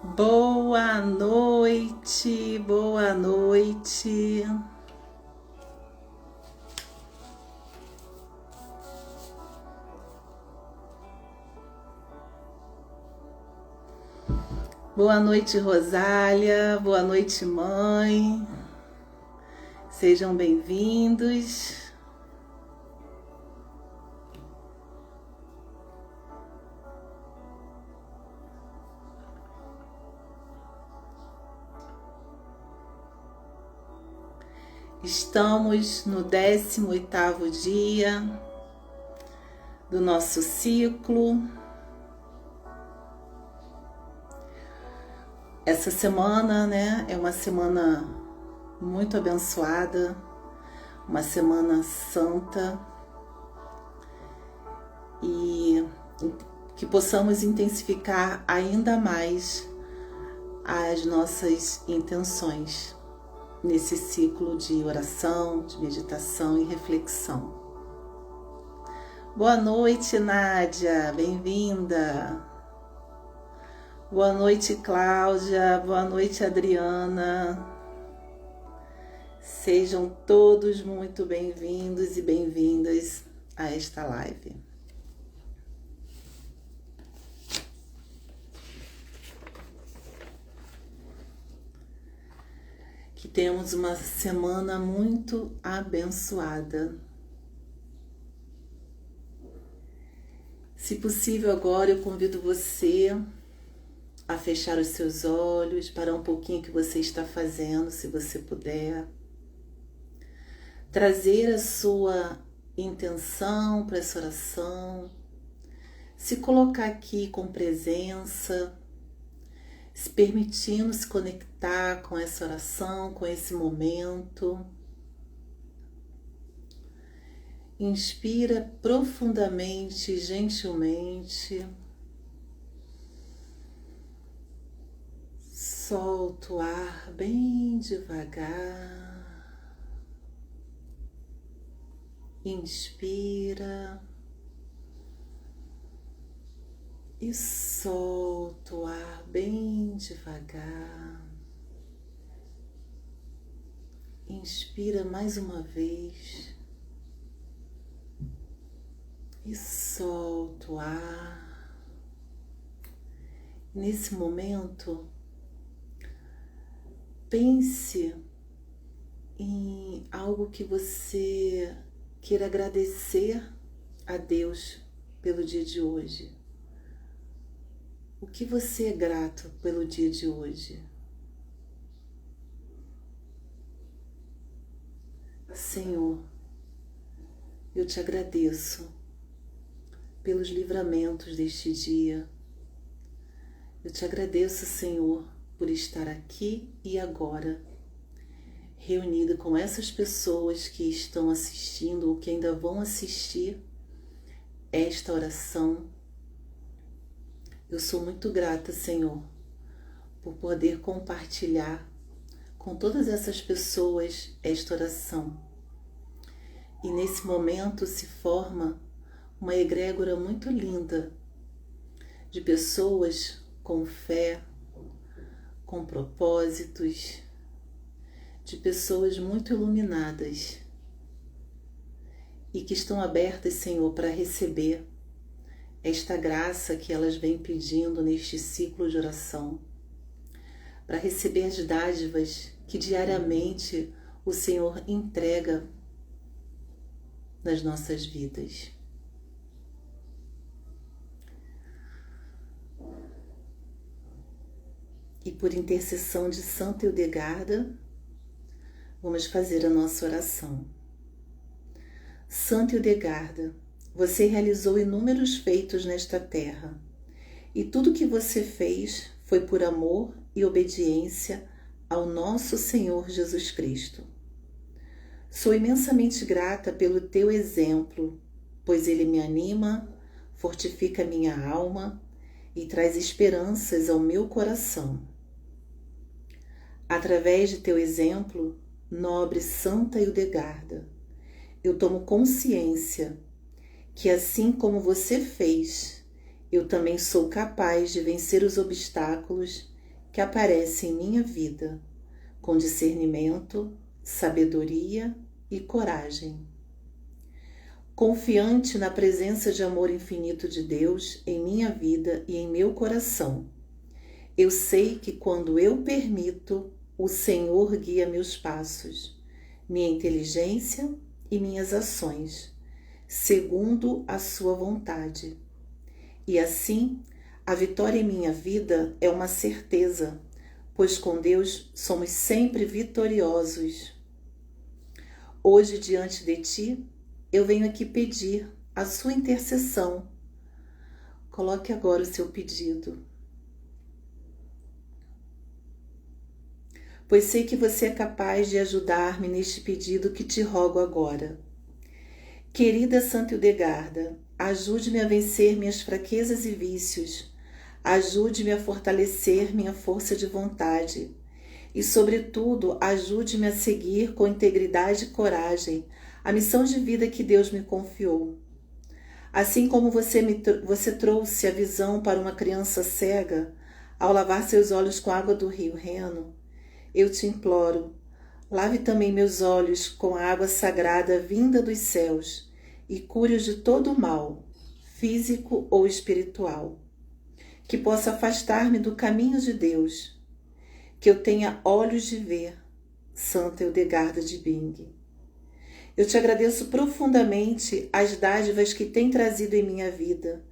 Boa noite, boa noite. Boa noite, Rosália. Boa noite, mãe. Sejam bem-vindos. Estamos no 18º dia do nosso ciclo. Essa semana, é uma semana muito abençoada, uma semana santa, e que possamos intensificar ainda mais as nossas intenções nesse ciclo de oração, de meditação e reflexão. Boa noite, Nádia, bem-vinda. Boa noite, Cláudia. Boa noite, Adriana. Sejam todos muito bem-vindos e bem-vindas a esta live. Que temos uma semana muito abençoada. Se possível, agora eu convido você a fechar os seus olhos, parar um pouquinho o que você está fazendo, se você puder. Trazer a sua intenção para essa oração, se colocar aqui com presença, se permitindo se conectar com essa oração, com esse momento. Inspira profundamente, gentilmente. Solta o ar bem devagar. Inspira. E solta o ar bem devagar. Inspira mais uma vez. E solta o ar. Nesse momento, pense em algo que você queira agradecer a Deus pelo dia de hoje. O que você é grato pelo dia de hoje? Senhor, eu te agradeço pelos livramentos deste dia. Eu te agradeço, Senhor, por estar aqui e agora, reunida com essas pessoas que estão assistindo ou que ainda vão assistir esta oração. Eu sou muito grata, Senhor, por poder compartilhar com todas essas pessoas esta oração. E nesse momento se forma uma egrégora muito linda de pessoas com fé, com propósitos, de pessoas muito iluminadas e que estão abertas, Senhor, para receber esta graça que elas vêm pedindo neste ciclo de oração, para receber as dádivas que diariamente o Senhor entrega nas nossas vidas. E por intercessão de Santa Hildegarda, vamos fazer a nossa oração. Santa Hildegarda, você realizou inúmeros feitos nesta terra, e tudo que você fez foi por amor e obediência ao nosso Senhor Jesus Cristo. Sou imensamente grata pelo teu exemplo, pois ele me anima, fortifica minha alma e traz esperanças ao meu coração. Através de teu exemplo, nobre Santa Hildegarda, eu tomo consciência que assim como você fez, eu também sou capaz de vencer os obstáculos que aparece em minha vida, com discernimento, sabedoria e coragem. Confiante na presença de amor infinito de Deus em minha vida e em meu coração, eu sei que quando eu permito, o Senhor guia meus passos, minha inteligência e minhas ações, segundo a sua vontade. E assim, a vitória em minha vida é uma certeza, pois com Deus somos sempre vitoriosos. Hoje, diante de ti, eu venho aqui pedir a sua intercessão. Coloque agora o seu pedido. Pois sei que você é capaz de ajudar-me neste pedido que te rogo agora. Querida Santa Hildegarda, ajude-me a vencer minhas fraquezas e vícios. Ajude-me a fortalecer minha força de vontade. E, sobretudo, ajude-me a seguir com integridade e coragem a missão de vida que Deus me confiou. Assim como você trouxe a visão para uma criança cega ao lavar seus olhos com a água do rio Reno, eu te imploro, lave também meus olhos com a água sagrada vinda dos céus e cure-os de todo o mal, físico ou espiritual. Que possa afastar-me do caminho de Deus, que eu tenha olhos de ver, Santa Hildegarda de Bing. Eu te agradeço profundamente as dádivas que tem trazido em minha vida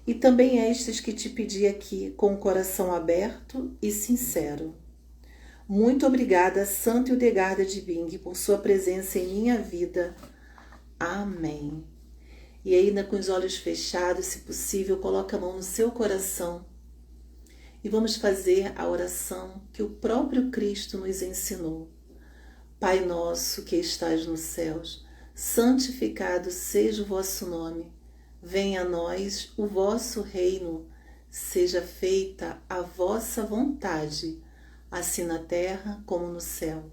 e também estas que te pedi aqui com o coração aberto e sincero. Muito obrigada, Santa Hildegarda de Bing, por sua presença em minha vida. Amém. E ainda com os olhos fechados, se possível, coloque a mão no seu coração e vamos fazer a oração que o próprio Cristo nos ensinou. Pai nosso que estás nos céus, santificado seja o vosso nome. Venha a nós o vosso reino. Seja feita a vossa vontade, assim na terra como no céu.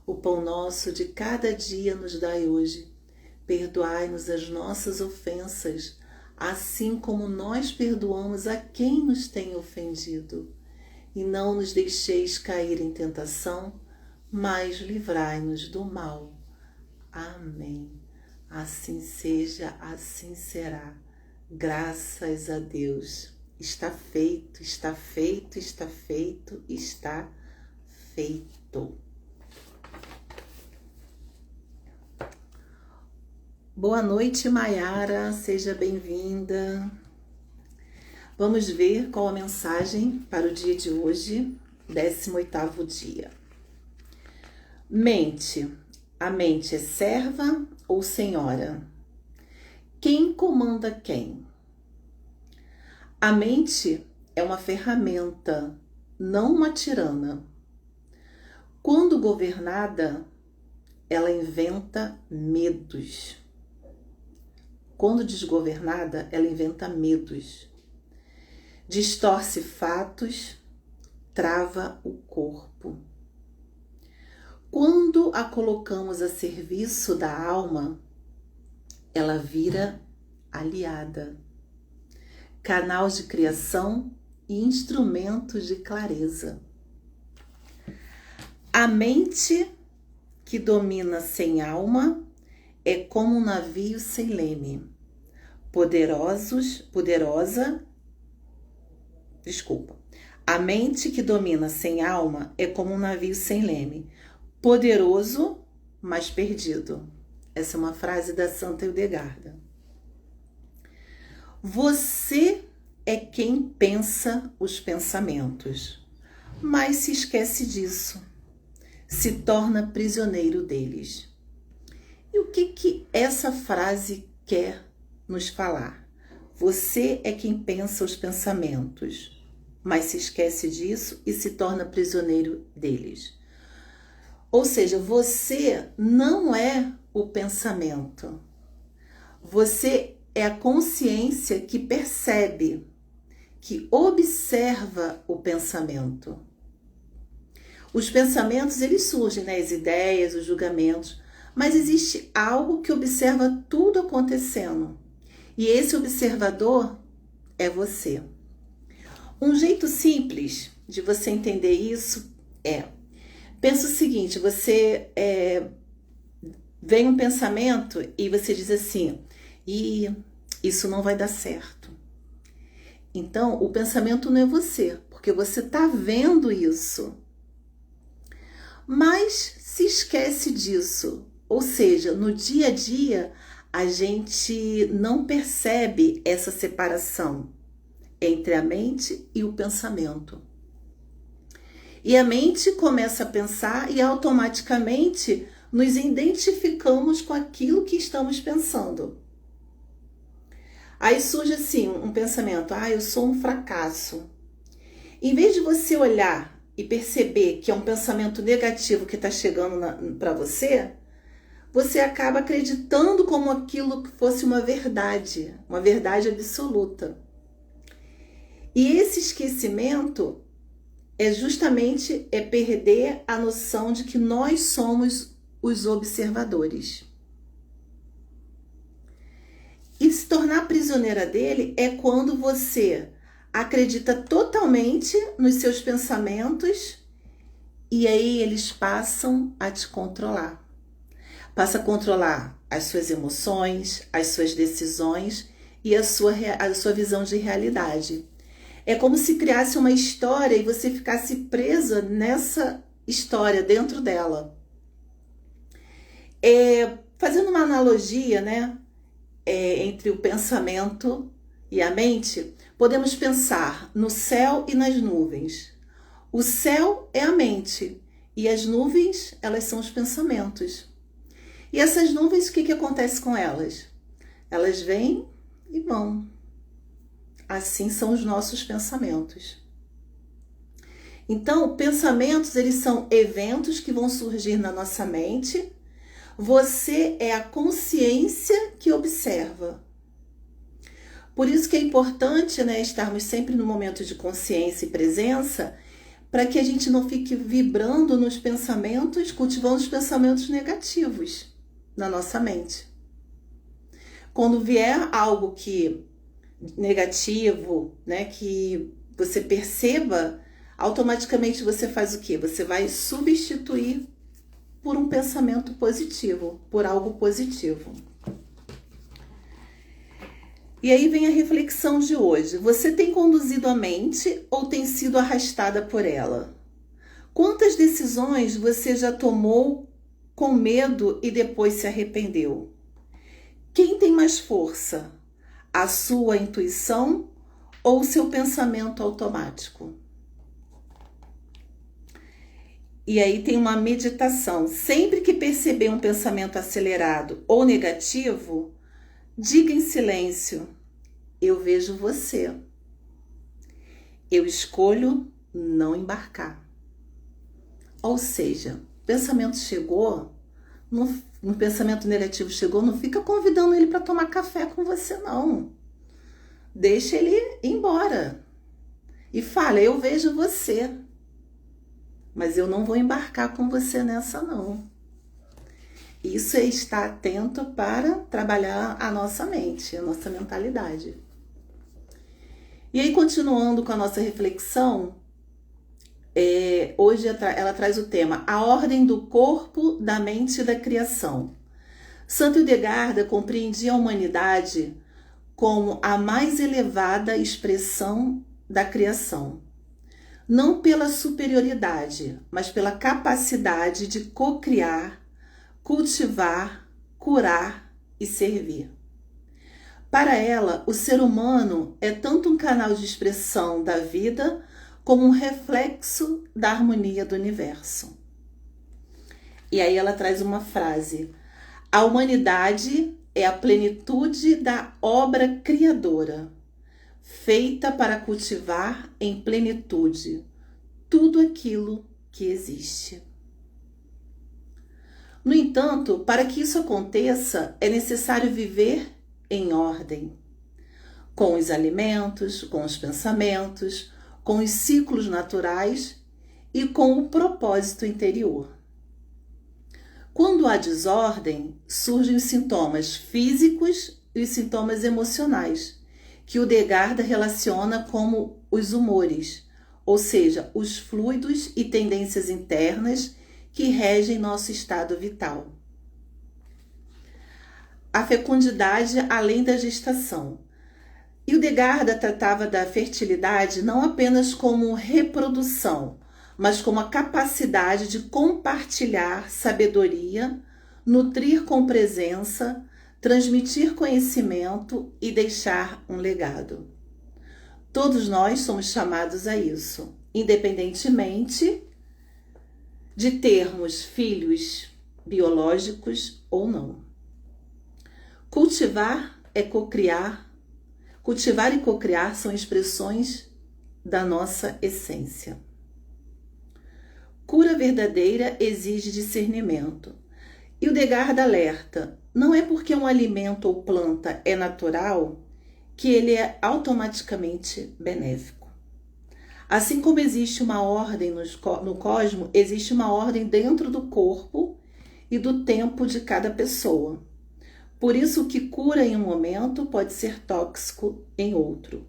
O pão nosso de cada dia nos dai hoje. Perdoai-nos as nossas ofensas, assim como nós perdoamos a quem nos tem ofendido. E não nos deixeis cair em tentação, mas livrai-nos do mal. Amém. Assim seja, assim será. Graças a Deus. Está feito, está feito, está feito, está feito. Boa noite, Maiara. Seja bem-vinda. Vamos ver qual a mensagem para o dia de hoje, 18º dia. Mente. A mente é serva ou senhora? Quem comanda quem? A mente é uma ferramenta, não uma tirana. Quando governada, ela inventa medos. Quando desgovernada, ela inventa medos. Distorce fatos, trava o corpo. Quando a colocamos a serviço da alma, ela vira aliada, canal de criação e instrumento de clareza. A mente que domina sem alma é como um navio sem leme. A mente que domina sem alma é como um navio sem leme, poderoso, mas perdido. Essa é uma frase da Santa Hildegarda. Você é quem pensa os pensamentos, mas se esquece disso, se torna prisioneiro deles. E o que essa frase quer nos falar? Você é quem pensa os pensamentos, mas se esquece disso e se torna prisioneiro deles. Ou seja, você não é o pensamento. Você é a consciência que percebe, que observa o pensamento. Os pensamentos, eles surgem, né? As ideias, os julgamentos, mas existe algo que observa tudo acontecendo. E esse observador é você. Um jeito simples de você entender isso pensa o seguinte, você vem um pensamento e você diz assim, isso não vai dar certo. Então, o pensamento não é você, porque você está vendo isso. Mas se esquece disso. Ou seja, no dia a dia, a gente não percebe essa separação entre a mente e o pensamento. E a mente começa a pensar e automaticamente nos identificamos com aquilo que estamos pensando. Aí surge assim um pensamento, eu sou um fracasso. Em vez de você olhar e perceber que é um pensamento negativo que está chegando para você, você acaba acreditando como aquilo que fosse uma verdade absoluta. E esse esquecimento justamente perder a noção de que nós somos os observadores. E se tornar prisioneira dele é quando você acredita totalmente nos seus pensamentos e aí eles passam a te controlar. Passa a controlar as suas emoções, as suas decisões e a sua visão de realidade. É como se criasse uma história e você ficasse presa nessa história, dentro dela. Fazendo uma analogia, né, entre o pensamento e a mente, podemos pensar no céu e nas nuvens. O céu é a mente e as nuvens, elas são os pensamentos. E essas nuvens, o que acontece com elas? Elas vêm e vão. Assim são os nossos pensamentos. Então, pensamentos, eles são eventos que vão surgir na nossa mente. Você é a consciência que observa. Por isso que é importante, né, estarmos sempre no momento de consciência e presença, para que a gente não fique vibrando nos pensamentos, cultivando os pensamentos negativos na nossa mente. Quando vier algo negativo, né, que você perceba, automaticamente você faz o quê? Você vai substituir por um pensamento positivo, por algo positivo. E aí vem a reflexão de hoje. Você tem conduzido a mente ou tem sido arrastada por ela? Quantas decisões você já tomou com medo e depois se arrependeu? Quem tem mais força? A sua intuição ou o seu pensamento automático? E aí tem uma meditação. Sempre que perceber um pensamento acelerado ou negativo, diga em silêncio: eu vejo você. Eu escolho não embarcar. Ou seja, o pensamento chegou, no pensamento negativo chegou, não fica convidando ele para tomar café com você, não. Deixa ele ir embora. E fala: eu vejo você. Mas eu não vou embarcar com você nessa, não. Isso é estar atento para trabalhar a nossa mente, a nossa mentalidade. E aí, continuando com a nossa reflexão, hoje ela traz o tema A Ordem do Corpo, da Mente e da Criação. Santo Hildegarda compreendia a humanidade como a mais elevada expressão da criação. Não pela superioridade, mas pela capacidade de cocriar, cultivar, curar e servir. Para ela, o ser humano é tanto um canal de expressão da vida como um reflexo da harmonia do universo. E aí ela traz uma frase: a humanidade é a plenitude da obra criadora, feita para cultivar em plenitude tudo aquilo que existe. No entanto, para que isso aconteça, é necessário viver em ordem, com os alimentos, com os pensamentos, com os ciclos naturais e com o propósito interior. Quando há desordem, surgem os sintomas físicos e os sintomas emocionais, que o Hildegarda relaciona como os humores, ou seja, os fluidos e tendências internas que regem nosso estado vital. A fecundidade além da gestação. Hildegard tratava da fertilidade não apenas como reprodução, mas como a capacidade de compartilhar sabedoria, nutrir com presença, transmitir conhecimento e deixar um legado. Todos nós somos chamados a isso, independentemente de termos filhos biológicos ou não. Cultivar é cocriar. Cultivar e cocriar são expressões da nossa essência. Cura verdadeira exige discernimento. Hildegard alerta: não é porque um alimento ou planta é natural que ele é automaticamente benéfico. Assim como existe uma ordem no cosmos, existe uma ordem dentro do corpo e do tempo de cada pessoa. Por isso, o que cura em um momento pode ser tóxico em outro.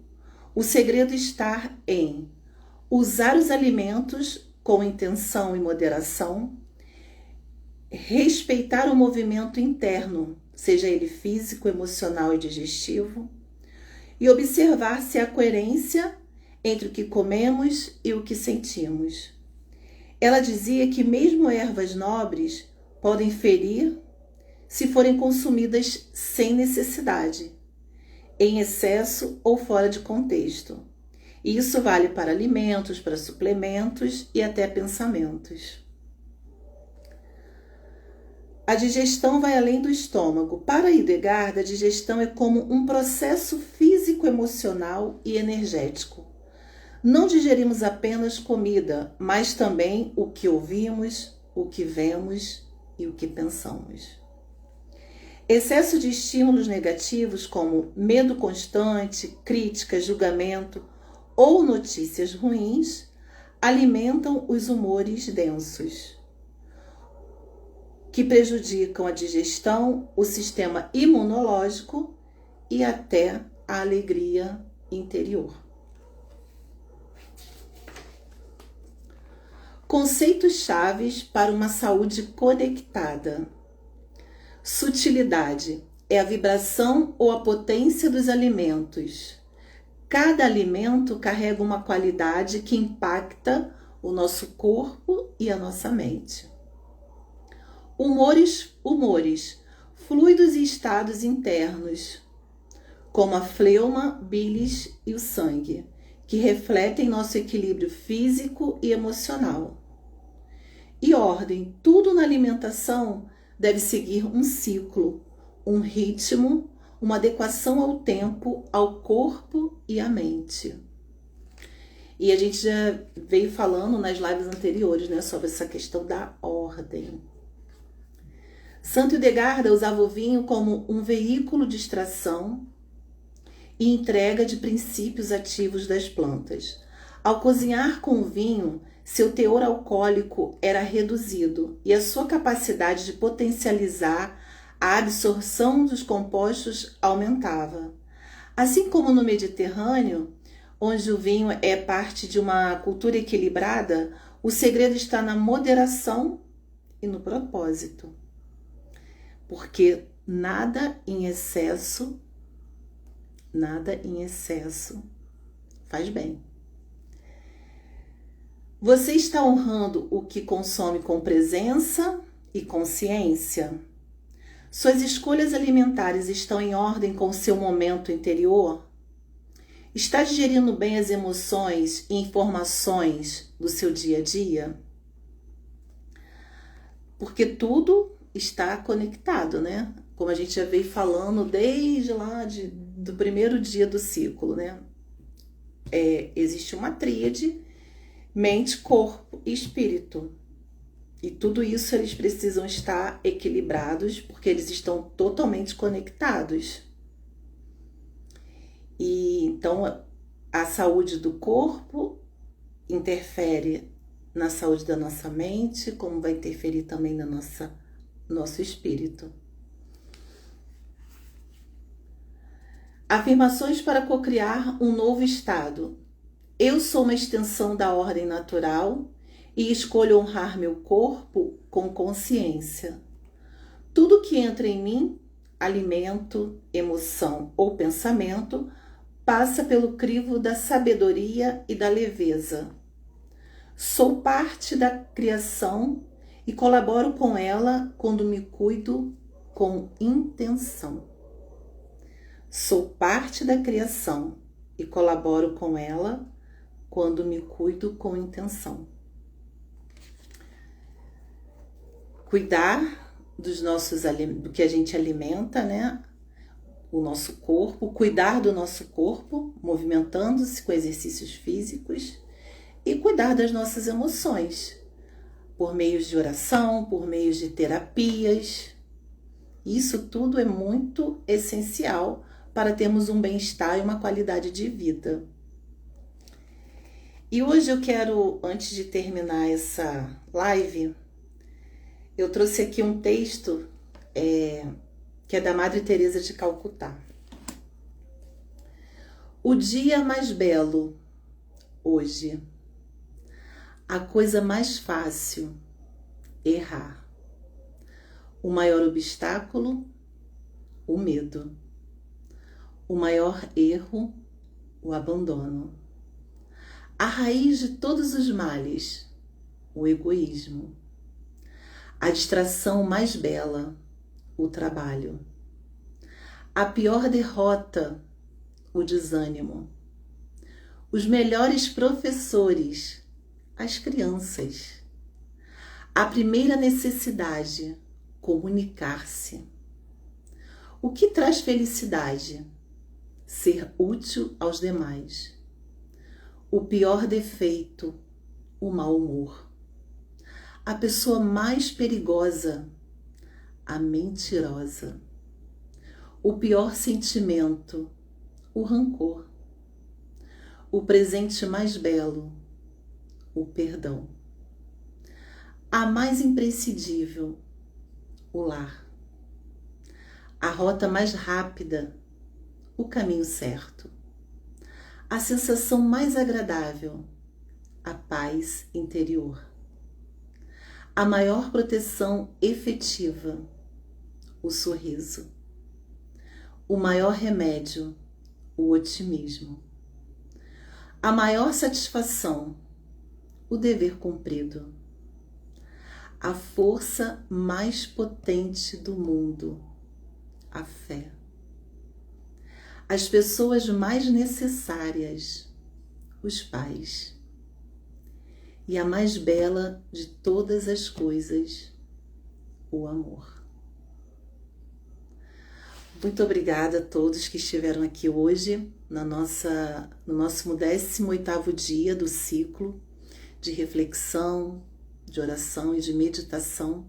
O segredo está em usar os alimentos com intenção e moderação, respeitar o movimento interno, seja ele físico, emocional e digestivo, e observar se há coerência entre o que comemos e o que sentimos. Ela dizia que mesmo ervas nobres podem ferir se forem consumidas sem necessidade, em excesso ou fora de contexto. E isso vale para alimentos, para suplementos e até pensamentos. A digestão vai além do estômago. Para Hildegard, a digestão é como um processo físico, emocional e energético. Não digerimos apenas comida, mas também o que ouvimos, o que vemos e o que pensamos. Excesso de estímulos negativos como medo constante, crítica, julgamento ou notícias ruins alimentam os humores densos, que prejudicam a digestão, o sistema imunológico e até a alegria interior. Conceitos chaves para uma saúde conectada. Sutilidade é a vibração ou a potência dos alimentos. Cada alimento carrega uma qualidade que impacta o nosso corpo e a nossa mente. Humores, fluidos e estados internos, como a fleuma, bilis e o sangue, que refletem nosso equilíbrio físico e emocional. E ordem, tudo na alimentação deve seguir um ciclo, um ritmo, uma adequação ao tempo, ao corpo e à mente. E a gente já veio falando nas lives anteriores, né, sobre essa questão da ordem. Santo Hildegard usava o vinho como um veículo de extração e entrega de princípios ativos das plantas. Ao cozinhar com o vinho, seu teor alcoólico era reduzido e a sua capacidade de potencializar a absorção dos compostos aumentava. Assim como no Mediterrâneo, onde o vinho é parte de uma cultura equilibrada, o segredo está na moderação e no propósito. Porque nada em excesso faz bem. Você está honrando o que consome com presença e consciência? Suas escolhas alimentares estão em ordem com o seu momento interior? Está digerindo bem as emoções e informações do seu dia a dia? Porque tudo está conectado, né? Como a gente já veio falando desde lá do primeiro dia do ciclo, né? Existe uma tríade: mente, corpo e espírito. E tudo isso eles precisam estar equilibrados, porque eles estão totalmente conectados. E então a saúde do corpo interfere na saúde da nossa mente, como vai interferir também na nosso espírito. Afirmações para cocriar um novo estado. Eu sou uma extensão da ordem natural e escolho honrar meu corpo com consciência. Tudo que entra em mim, alimento, emoção ou pensamento, passa pelo crivo da sabedoria e da leveza. Sou parte da criação e colaboro com ela quando me cuido com intenção. Sou parte da criação e colaboro com ela quando me cuido com intenção. Cuidar do que a gente alimenta, né? O nosso corpo, cuidar do nosso corpo, movimentando-se com exercícios físicos, e cuidar das nossas emoções, por meios de oração, por meios de terapias. Isso tudo é muito essencial para termos um bem-estar e uma qualidade de vida. E hoje eu quero, antes de terminar essa live, eu trouxe aqui um texto que é da Madre Teresa de Calcutá. O dia mais belo, hoje. A coisa mais fácil, errar. O maior obstáculo, o medo. O maior erro, o abandono. A raiz de todos os males, o egoísmo. A distração mais bela, o trabalho. A pior derrota, o desânimo. Os melhores professores, as crianças. A primeira necessidade, comunicar-se. O que traz felicidade? Ser útil aos demais. O pior defeito, o mau humor. A pessoa mais perigosa, a mentirosa. O pior sentimento, o rancor. O presente mais belo, o perdão. A mais imprescindível, o lar. A rota mais rápida, o caminho certo. A sensação mais agradável, a paz interior. A maior proteção efetiva, o sorriso. O maior remédio, o otimismo. A maior satisfação, o dever cumprido. A força mais potente do mundo, a fé. As pessoas mais necessárias, os pais. E a mais bela de todas as coisas, o amor. Muito obrigada a todos que estiveram aqui hoje no nosso 18º dia do ciclo de reflexão, de oração e de meditação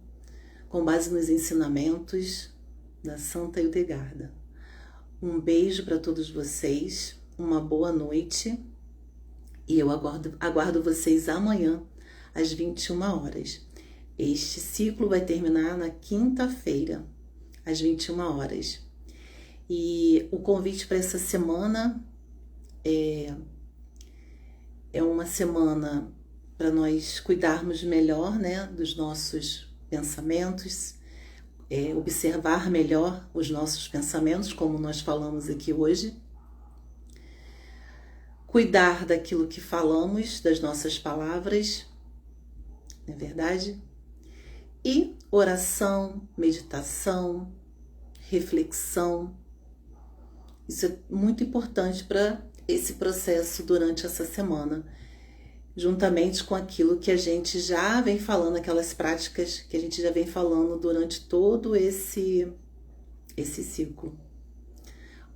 com base nos ensinamentos da Santa Hildegarda. Um beijo para todos vocês, uma boa noite e eu aguardo vocês amanhã às 21 horas. Este ciclo vai terminar na quinta-feira, às 21 horas. E o convite para essa semana é uma semana para nós cuidarmos melhor, né, dos nossos pensamentos, observar melhor os nossos pensamentos, como nós falamos aqui hoje, cuidar daquilo que falamos, das nossas palavras, não é verdade? E oração, meditação, reflexão, isso é muito importante para esse processo durante essa semana, juntamente com aquilo que a gente já vem falando, aquelas práticas que a gente já vem falando durante todo esse ciclo.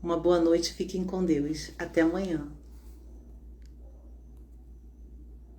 Uma boa noite, fiquem com Deus. Até amanhã.